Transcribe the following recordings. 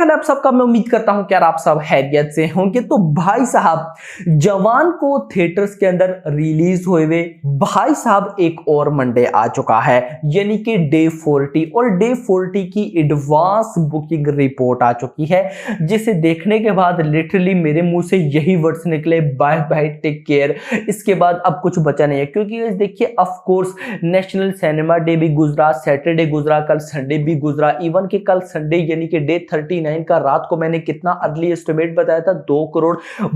हाल है आप सबका। मैं उम्मीद करता हूं कि यार आप सब हैरियत से होंगे। तो भाई साहब, जवान को थिएटर्स के अंदर रिलीज हुए भाई साहब एक और मंडे आ चुका है, यानी कि डे 40, और डे 40 की एडवांस बुकिंग रिपोर्ट आ चुकी है, जिसे देखने के बाद लिटरली मेरे मुंह से यही वर्ड्स निकले, बाय बाय टेक केयर। इसके बाद अब कुछ बचा नहीं है, क्योंकि देखिए of course national cinema day भी गुजरा, सैटरडे गुजरा, कल संडे भी गुजरा, इवन कि कल संडे यानी कि डे 39 का रात को मैंने कितना अर्ली एस्टिमेट बताया था, 2 करोड़,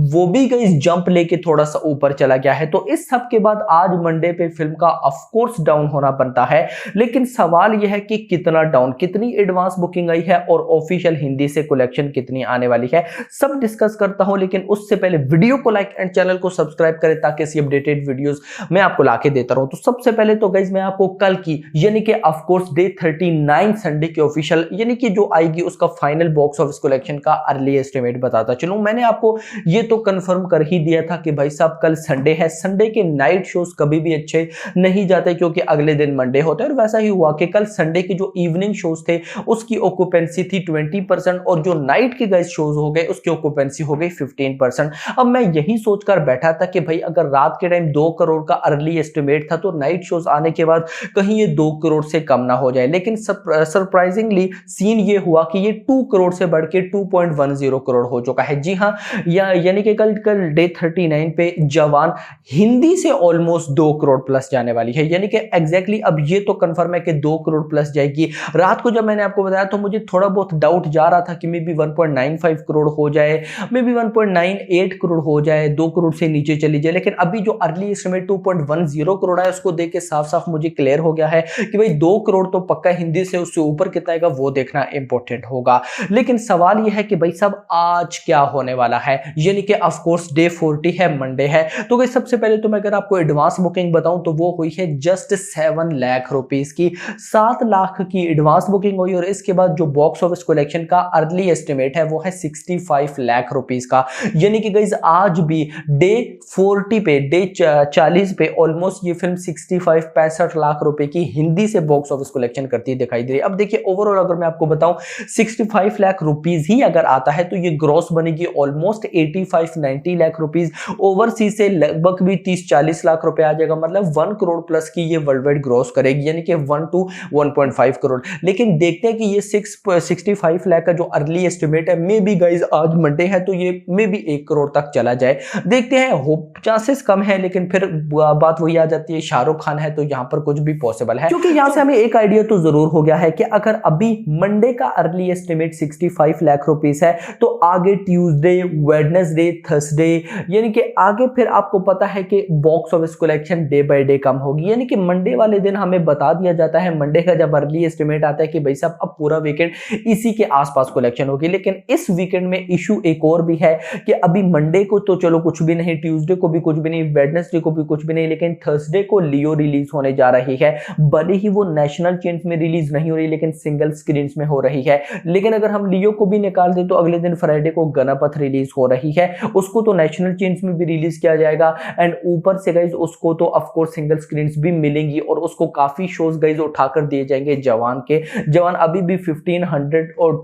वो भी गई जंप लेके थोड़ा सा ऊपर चला गया है। तो इस सब के बाद आज मंडे पे फिल्म का ऑफ कोर्स डाउन होना बनता है, लेकिन सवाल यह है कि कितना डाउन, कितनी एडवांस बुकिंग आई है और ऑफिशियल हिंदी से कलेक्शन कितनी आने वाली है, सब डिस्कस करता हूं। लेकिन उससे पहले वीडियो को लाइक एंड चैनल को सब्सक्राइब करें, ताकि ऐसी अपडेटेड वीडियोस मैं आपको लाके देता रहूं। तो सबसे पहले तो गाइस मैं आपको कल की यानी कि ऑफ कोर्स डे 39 संडे की ऑफिशियल यानी कि जो आएगी उसका फाइनल बॉक्स ऑफिस कलेक्शन का अर्ली एस्टिमेट बताता चलूं। मैंने आपको ये तो कंफर्म कर ही दिया था कि भाई साहब कल संडे है, संडे के नाइट शोज कभी भी अच्छे नहीं जाते, क्योंकि अगले दिन मंडे होता है। और वैसा ही हुआ कि कल संडे के जो इवनिंग शोज थे उसकी ऑक्यूपेंसी थी 20%, और जो नाइट के गाइस शोज हो गए उसकी ऑक्यूपेंसी हो गई 15%। अब मैं यही सोचकर बैठा था कि भाई अगर रात के टाइम 2 करोड़ का अर्ली एस्टिमेट था, तो नाइट शोज आने के बाद कहीं ये 2 करोड़ से कम ना हो जाए। लेकिन सरप्राइजिंगली सीन ये हुआ कि ये 2 करोड़ से बढ़ के 2.10 करोड़ हो चुका है। जी हाँ, यानी कि कल डे 39 पे जवान हिंदी से ऑलमोस्ट 2 करोड़ प्लस जाने वाली है, यानी कि एग्जैक्टली अब ये तो कंफर्म है कि 2 करोड़ प्लस जाएगी। रात को जब मैंने आपको बताया तो मुझे थोड़ा बहुत डाउट जा रहा था कि मे बी 1.95 करोड़ हो जाए, मे बी 1.98 करोड़ हो जाए, 2 करोड़ से नीचे चली जाए। लेकिन अभी जो अर्ली एस्टिमेट 2.10 करोड़ है उसको देख के साफ साफ मुझे क्लियर हो गया है कि भाई 2 करोड़ तो पक्का हिंदी से, उससे ऊपर कितना आएगा वो देखना इंपॉर्टेंट होगा। लेकिन सवाल यह है कि भाई साहब आज क्या होने वाला है, यानी कि ऑफ कोर्स डे 40 है, मंडे है। तो गाइस सबसे पहले तो मैं अगर आपको एडवांस बुकिंग बताऊं तो वो हुई है जस्ट 7 लाख रुपीस की, 7 लाख की एडवांस बुकिंग हुई। और इसके बाद जो बॉक्स ऑफिस कलेक्शन का अर्ली एस्टिमेट है वो है 65 लाख रुपीस का, यानी कि गाइस आज भी डे 40 पे, डे 40 पे ऑलमोस्ट ये फिल्म 65 लाख रुपए की हिंदी से बॉक्स ऑफिस कलेक्शन करती दिखाई दे रही है। अब देखिए ओवरऑल अगर मैं आपको बताऊं 65 लाख रुपीस ही अगर आता है तो ये ग्रॉस बनेगी ऑलमोस्ट 85-90 लाख रुपीस। ओवरसीज से लगभग भी 30-40 लाख रुपए आ जाएगा, मतलब 1 करोड़ प्लस की ये वर्ल्ड वाइड ग्रॉस करेगी, यानी कि 1 to 1.5 करोड़। लेकिन देखते हैं कि ये 65 लाख का जो अर्ली एस्टिमेट है, मे बी गाइज आज मंडे है तो ये मे बी 1 करोड़ तक चला जाए, देखते हैं। होप चांसेस कम है, लेकिन फिर बात वही आ जाती है शाहरुख खान है तो यहां पर कुछ भी पॉसिबल है। क्योंकि यहां से हमें एक आइडिया तो जरूर हो गया है कि अगर अभी मंडे का अर्ली एस्टिमेट 65 लाख रुपीस है, तो आगे ट्यूसडे, वेडनेसडे, थर्सडे, यानी कि आगे फिर आपको पता है कि box office collection day by day कम होगी। यानी कि मंडे वाले दिन हमें बता दिया जाता है, मंडे का जब अर्ली एस्टिमेट आता है कि भाई साहब अब पूरा वीकेंड इसी के आसपास कलेक्शन होगी। लेकिन इस वीकेंड में इशू एक और भी है कि अभी मंडे को तो चलो कुछ भी नहीं, ट्यूसडे को भी कुछ भी नहीं, वेडनेसडे को भी कुछ भी नहीं, लेकिन थर्सडे को लियो रिलीज होने जा रही है। भले ही वो नेशनल चेन्स में रिलीज नहीं हो रही, लेकिन सिंगल स्क्रीन में हो रही है। लेकिन अगर हम लियो को भी निकाल दे तो अगले दिन फ्राइडे को गणपत रिलीज हो रही है, उसको तो नेशनल चेन्स में भी रिलीज किया जाएगा। एंड ऊपर से गाइज उसको तो ऑफ कोर्स सिंगल स्क्रीन भी मिलेंगी, और उसको काफी शोज गाइज उठाकर दिए जाएंगे जवान के। जवान अभी भी 1500 और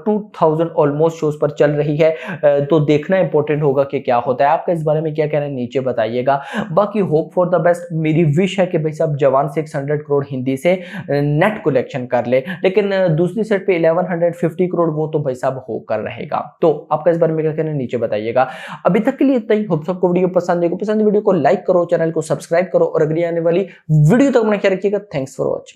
2000 ऑलमोस्ट शोज पर चल रही है, तो देखना इंपॉर्टेंट होगा कि क्या होता है। आपका इस बारे में क्या कहना है नीचे बताइएगा। बाकी होप फॉर द बेस्ट, मेरी विश है कि भाई साहब जवान 600 करोड़ हिंदी से नेट कलेक्शन कर ले, लेकिन दूसरी साइड पे 1150 करोड़ वो तो भाई साहब होकर रहेगा। तो आपका इस बारे में क्या कहना है नीचे बताइएगा। अभी तक के लिए इतना ही। होप सबको वीडियो पसंद है, वीडियो को लाइक करो, चैनल को सब्सक्राइब करो, और अगली आने वाली वीडियो तक अपना ख्याल रखिएगा। Thanks for watching.